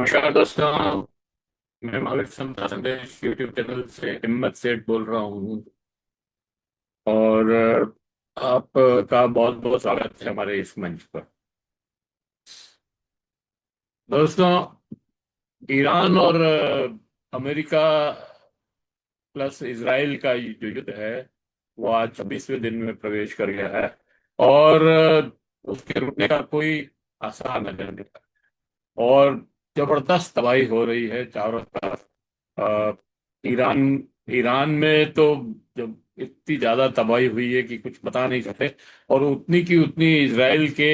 नमस्कार दोस्तों। मैं मालिक समता संदेश यूट्यूब चैनल से हिम्मत सेठ बोल रहा हूँ। और आपका बहुत बहुत स्वागत है हमारे इस मंच पर। दोस्तों, ईरान और अमेरिका प्लस इसराइल का जो युद्ध है वो आज 26वें दिन में प्रवेश कर गया है। और उसके रुकने का कोई आसार नजर नहीं आता। और जबरदस्त तबाही हो रही है चारों तरफ। अ, ईरान ईरान में तो जब इतनी ज्यादा तबाही हुई है कि कुछ बता नहीं सकते। और उतनी की उतनी इसराइल के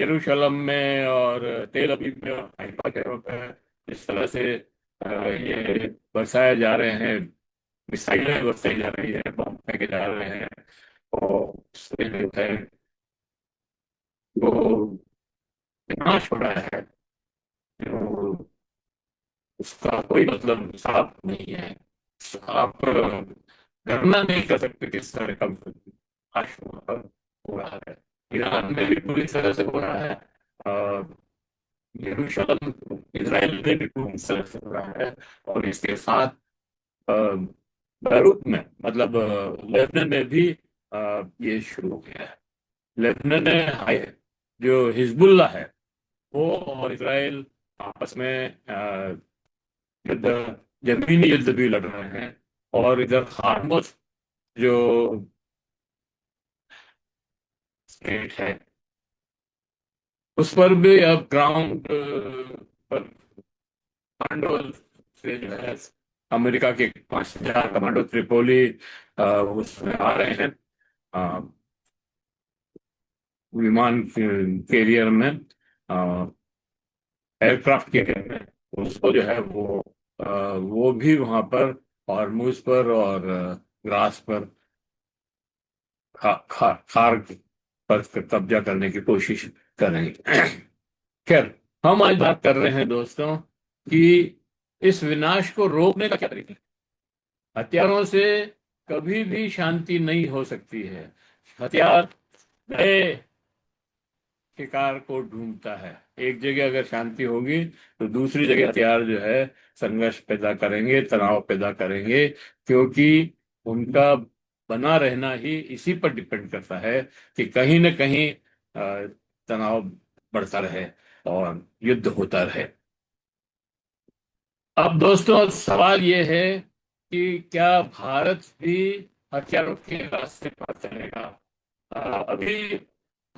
यरूशलेम में और तेल अवीव में और हाइफा के पे इस तरह से ये बरसाए जा रहे हैं। मिसाइलें बरसाई जा रही है, बम फेंके जा रहे हैं। और उससे जो है वो विनाश हो रहा है। जो उसका कोई मतलब साफ नहीं है। आप गणना नहीं कर सकते किस तरह का विनाश हो रहा है। ईरान में भी पूरी तरह से हो रहा है। और यरूशलेम इसराइल में भी पूरी तरह से हो रहा है। और इसके साथ अ, बैरूत में मतलब लेबनान में भी ये शुरू हो गया है। लेबनान में जो हिजबुल्ला है वो और इसराइल आपस में युद्ध जमीनी युद्ध भी लड़ रहे हैं। और इधर हार्मस जो स्टेट है उस पर भी अब ग्राउंड पर कमांडो से जो है अमेरिका के 5,000 कमांडो त्रिपोली उसमें आ रहे हैं। अ, विमान कैरियर में, एयरक्राफ्ट कैरियर में उसको जो है वो भी वहां पर हॉर्मुज पर और ग्रास पर खार पर कब्जा करने की कोशिश करेंगे। खैर, हम आज बात कर रहे हैं दोस्तों कि इस विनाश को रोकने का क्या तरीका है। हथियारों से कभी भी शांति नहीं हो सकती है। हथियार नए शिकार को ढूंढता है। एक जगह अगर शांति होगी तो दूसरी जगह हथियार जो है संघर्ष पैदा करेंगे, तनाव पैदा करेंगे। क्योंकि उनका बना रहना ही इसी पर डिपेंड करता है कि कहीं न कहीं तनाव बढ़ता रहे और युद्ध होता रहे। अब दोस्तों, सवाल ये है कि क्या भारत भी हथियारों के रास्ते पर चलेगा। अभी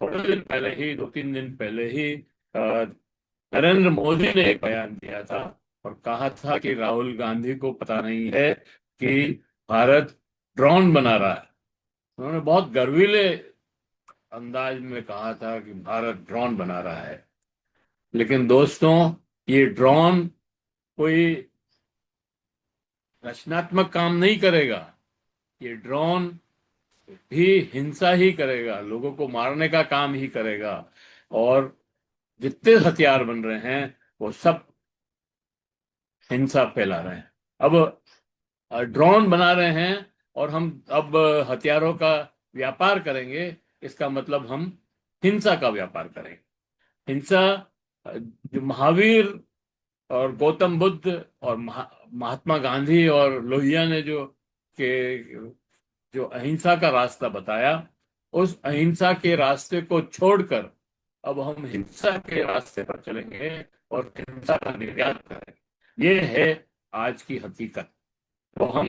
थोड़े दिन पहले ही, 2-3 दिन पहले ही नरेंद्र मोदी ने एक बयान दिया था और कहा था कि राहुल गांधी को पता नहीं है कि भारत ड्रोन बना रहा है। उन्होंने बहुत गर्वीले अंदाज में कहा था कि भारत ड्रोन बना रहा है। लेकिन दोस्तों, ये ड्रोन कोई रचनात्मक काम नहीं करेगा। ये ड्रोन भी हिंसा ही करेगा, लोगों को मारने का काम ही करेगा। और जितने हथियार बन रहे हैं वो सब हिंसा फैला रहे हैं। अब ड्रोन बना रहे हैं और हम अब हथियारों का व्यापार करेंगे। इसका मतलब हम हिंसा का व्यापार करेंगे। हिंसा जो महावीर और गौतम बुद्ध और महात्मा गांधी और लोहिया ने के जो अहिंसा का रास्ता बताया, उस अहिंसा के रास्ते को छोड़कर अब हम हिंसा के रास्ते पर चलेंगे और हिंसा का निर्यात करेंगे। ये है आज की हकीकत। तो हम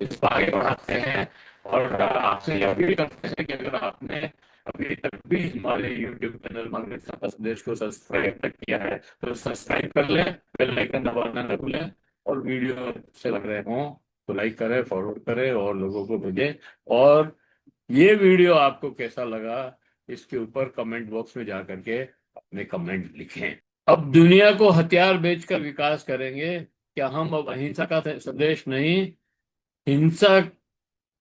इसको आगे बढ़ाते हैं और आपसे यह भी करते हैं कि अगर आपने अभी तक भी हमारे YouTube चैनल मार्केट सत्ता संदेश को सब्सक्राइब तक किया है तो सब्सक्राइब कर लें, बेल आइकन दबाना न भूलें। और वीडियो अच्छे लग रहे हों तो लाइक करें, फॉरवर्ड करें और लोगों को भेजें। और ये वीडियो आपको कैसा लगा इसके ऊपर कमेंट बॉक्स में जा करके अपने कमेंट लिखें। अब दुनिया को हथियार बेचकर विकास करेंगे। क्या हम अब अहिंसा का संदेश नहीं, हिंसा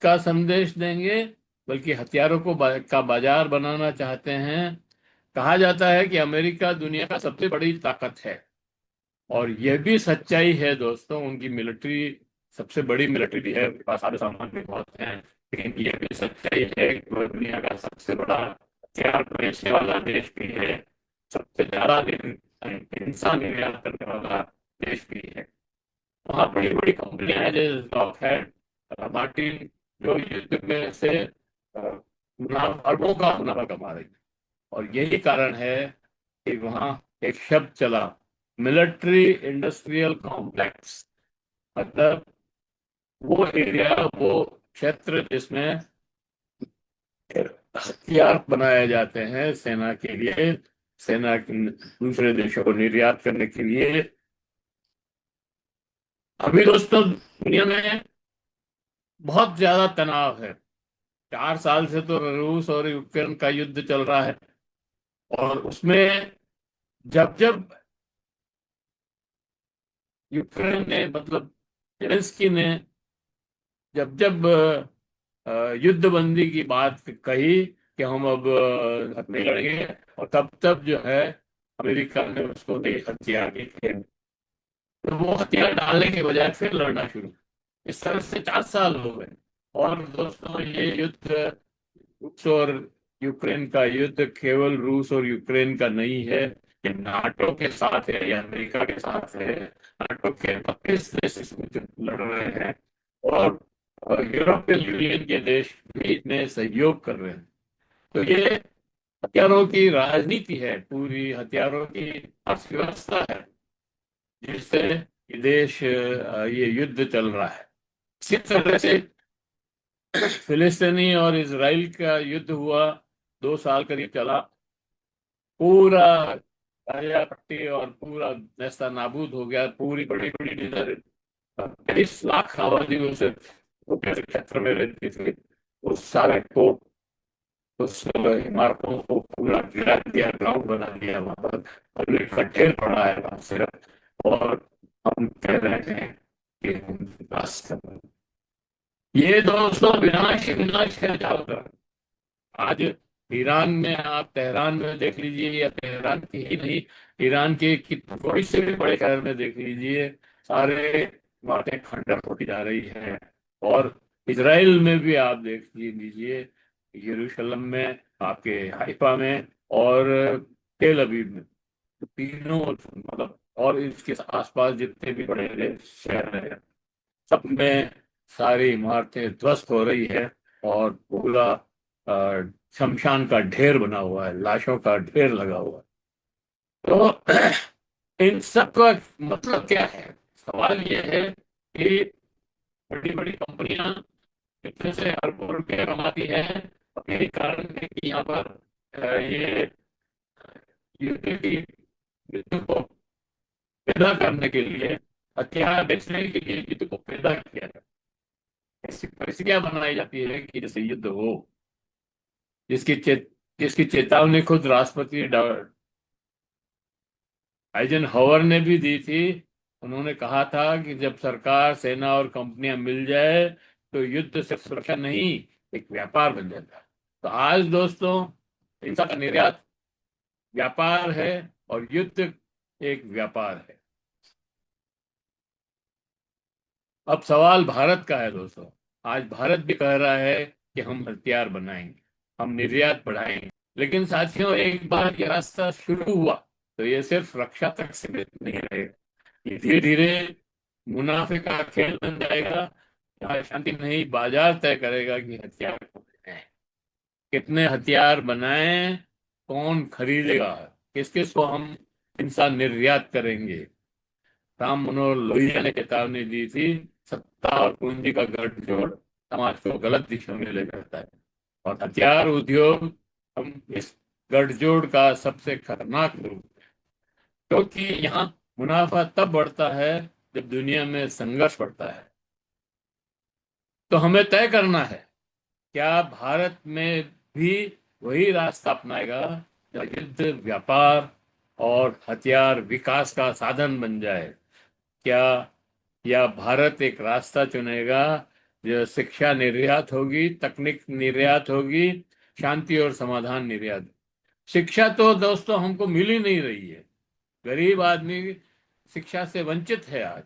का संदेश देंगे, बल्कि हथियारों का बाजार बनाना चाहते हैं। कहा जाता है कि अमेरिका दुनिया का सबसे बड़ी ताकत है। और यह भी सच्चाई है दोस्तों, उनकी मिलिट्री सबसे बड़ी मिलिट्री भी है, उनके पास सारे सामान भी बहुत हैं। लेकिन यह भी सच्चाई है कि वह दुनिया का सबसे बड़ा हथियार बेचने वाला देश भी है। सबसे ज्यादा दिन हिंसा निर्यात करने वाला देश भी है। वहाँ बड़ी बड़ी कंपनियां हैं जैसे लॉकहेड मार्टिन, जो युद्ध में से अरबों का मुनाफा कमा रही है। और यही कारण है कि वहाँ एक शब्द चला, मिलिट्री इंडस्ट्रियल कॉम्प्लेक्स। मतलब वो एरिया, वो क्षेत्र जिसमें हथियार बनाए जाते हैं सेना के लिए, सेना दूसरे देशों को निर्यात करने के लिए। अभी दोस्तों दुनिया में बहुत ज्यादा तनाव है। 4 साल से तो रूस और यूक्रेन का युद्ध चल रहा है। और उसमें जब जब यूक्रेन ने, मतलब जेलेंस्की ने जब जब युद्ध बंदी की बात कही कि हम अब नहीं लड़ेंगे, और तब तब जो है अमेरिका ने उसको दे हथियार दिए, तो वो हथियार डालने के बजाय फिर लड़ना शुरू। इस तरह से 4 साल हो गए। और दोस्तों ये युद्ध, रूस और यूक्रेन का युद्ध केवल रूस और यूक्रेन का नहीं है, ये नाटो के साथ है, या अमेरिका के साथ है। नाटो के 32 देश इसमें लड़ रहे हैं। और यूरोपियन यूनियन के देश भी इसमें सहयोग कर रहे हैं। तो ये हथियारों की राजनीति है, पूरी हथियारों की अर्थव्यवस्था है, जिससे ये देश, ये युद्ध चल रहा है। इसी तरह से फिलिस्तीनी और इसराइल का युद्ध हुआ, 2 साल करीब चला। पूरा गाजा पट्टी और पूरा नेस्ता नाबूद हो गया। पूरी बड़ी बड़ी 23 लाख आबादी उस क्षेत्र में रहती थी। उस सारे को, उस इमारतों को पूरा गिरा दिया, ग्राउंड बना दिया, वहां पर पब्लिक का ढेर पड़ा है वहां सिर्फ। और हम कह रहे हैं कि हम विकास कर रहे हैं। ये दोस्तों विनाश ही विनाश है चारों तरफ। आज ईरान में, आप तेहरान में देख लीजिए, या तेहरान की ही नहीं, ईरान के थोड़ी से भी बड़े शहर में देख लीजिए, सारे इमारतें खंडर होती जा रही है। और इसराइल में भी आप देख लीजिए, यरूशलेम में, आपके हाइफा में, और तेल अवीव में, तीनों मतलब, और इसके आसपास जितने भी बड़े बड़े शहर हैं, सब में सारी इमारतें ध्वस्त हो रही है। और पूरा शमशान का ढेर बना हुआ है, लाशों का ढेर लगा हुआ है। तो इन सब का मतलब क्या है? सवाल ये है कि बड़ी बड़ी कंपनियां इतने से अरबों रुपये कमाती है, और यही कारण है कि यहाँ पर ये युद्ध की, युद्ध को पैदा करने के लिए, हथियार बेचने के लिए युद्ध को पैदा किया जाता है। ऐसी परिस्थितियां बनाई जाती है कि जैसे युद्ध हो, जिसकी जिसकी चेतावनी खुद राष्ट्रपति आइजनहावर ने भी दी थी। उन्होंने कहा था कि जब सरकार, सेना और कंपनियां मिल जाए तो युद्ध सिर्फ सुरक्षा नहीं, एक व्यापार बन जाता है। तो आज दोस्तों, हिंसा का निर्यात व्यापार है, और युद्ध एक व्यापार है। अब सवाल भारत का है दोस्तों। आज भारत भी कह रहा है कि हम हथियार बनाएंगे, हम निर्यात बढ़ाएंगे। लेकिन साथियों, एक बार ये रास्ता शुरू हुआ तो ये सिर्फ रक्षा तक सीमित नहीं रहेगा। ये धीरे धीरे मुनाफे का खेल बन जाएगा, जहाँ शांति नहीं, बाजार तय करेगा कि हथियार कौन है, कितने हथियार बनाएं, कौन खरीदेगा, किस किस को हम इंसान निर्यात करेंगे। राम मनोहर लोहिया ने चेतावनी दी थी, सत्ता और पूंजी का गठजोड़ समाज को गलत दिशा में ले जाता है। और हथियार उद्योग हम इस गठजोड़ का सबसे खतरनाक रूप, क्योंकि यहाँ मुनाफा तब बढ़ता है जब दुनिया में संघर्ष बढ़ता है। तो हमें तय करना है, क्या भारत में भी वही रास्ता अपनाएगा जहाँ युद्ध व्यापार और हथियार विकास का साधन बन जाए? क्या, या भारत एक रास्ता चुनेगा जो शिक्षा निर्यात होगी, तकनीक निर्यात होगी, शांति और समाधान निर्यात? शिक्षा तो दोस्तों हमको मिल ही नहीं रही है। गरीब आदमी शिक्षा से वंचित है आज।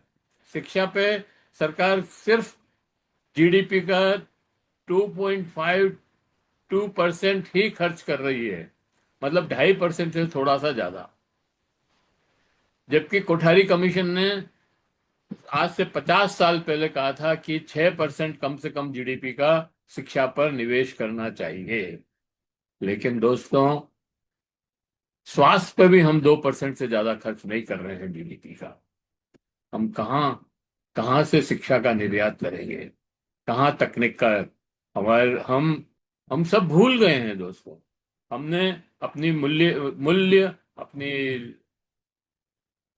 शिक्षा पे सरकार सिर्फ जीडीपी का 2.52% ही खर्च कर रही है, मतलब 2.5% से थोड़ा सा ज्यादा। जबकि कोठारी कमीशन ने आज से 50 साल पहले कहा था कि 6% कम से कम जीडीपी का शिक्षा पर निवेश करना चाहिए। लेकिन दोस्तों, स्वास्थ्य पे भी हम 2% से ज्यादा खर्च नहीं कर रहे हैं जीडीपी का। हम कहाँ कहाँ से शिक्षा का निर्यात करेंगे, कहाँ तकनीक का? हमारे हम सब भूल गए हैं दोस्तों। हमने अपनी मूल्य मूल्य अपनी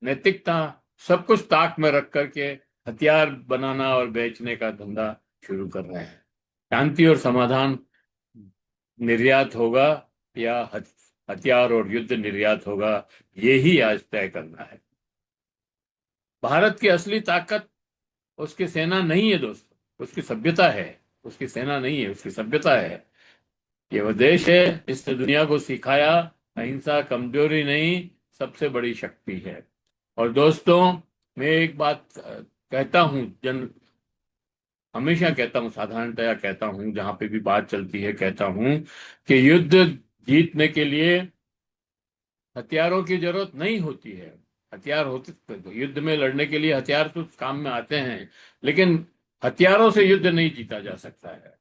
नैतिकता सब कुछ ताक में रख करके हथियार बनाना और बेचने का धंधा शुरू कर रहे हैं। शांति और समाधान निर्यात होगा या हथियार और युद्ध निर्यात होगा, ये ही आज तय करना है। भारत की असली ताकत उसकी सेना नहीं है दोस्तों, उसकी सभ्यता है। उसकी सेना नहीं है, उसकी सभ्यता है। ये वो देश है जिसने दुनिया को सिखाया, अहिंसा कमजोरी नहीं, सबसे बड़ी शक्ति है। और दोस्तों, मैं एक बात कहता हूं, हमेशा कहता हूं, साधारणतया कहता हूं, जहां पे भी बात चलती है कहता हूं कि युद्ध जीतने के लिए हथियारों की जरूरत नहीं होती है। हथियार होते तो युद्ध में लड़ने के लिए हथियार तो काम में आते हैं, लेकिन हथियारों से युद्ध नहीं जीता जा सकता है।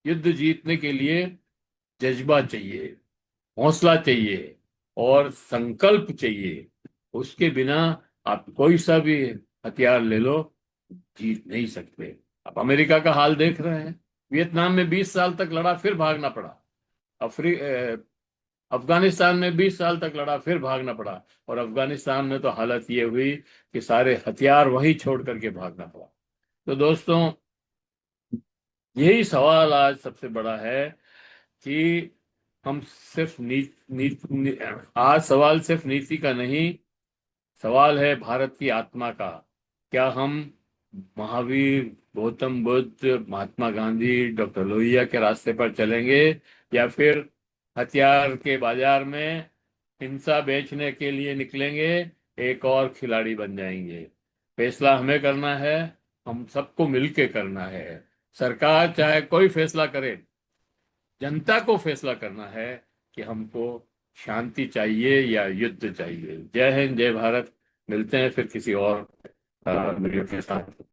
युद्ध जीतने के लिए जज्बा चाहिए, हौसला चाहिए और संकल्प चाहिए। उसके बिना आप कोई सा भी हथियार ले लो, जीत नहीं सकते। आप अमेरिका का हाल देख रहे हैं। वियतनाम में 20 साल तक लड़ा, फिर भागना पड़ा। अफगानिस्तान में 20 साल तक लड़ा, फिर भागना पड़ा। और अफगानिस्तान में तो हालत ये हुई कि सारे हथियार वहीं छोड़ करके भागना पड़ा। तो दोस्तों, यही सवाल आज सबसे बड़ा है कि हम सिर्फ आज सवाल सिर्फ नीति का नहीं, सवाल है भारत की आत्मा का। क्या हम महावीर, गौतम बुद्ध, महात्मा गांधी, डॉक्टर लोहिया के रास्ते पर चलेंगे, या फिर हथियार के बाजार में हिंसा बेचने के लिए निकलेंगे, एक और खिलाड़ी बन जाएंगे? फैसला हमें करना है, हम सबको मिलके करना है। सरकार चाहे कोई फैसला करे, जनता को फैसला करना है कि हमको शांति चाहिए या युद्ध चाहिए। जय हिंद, जय भारत। मिलते हैं फिर किसी और वीडियो के साथ।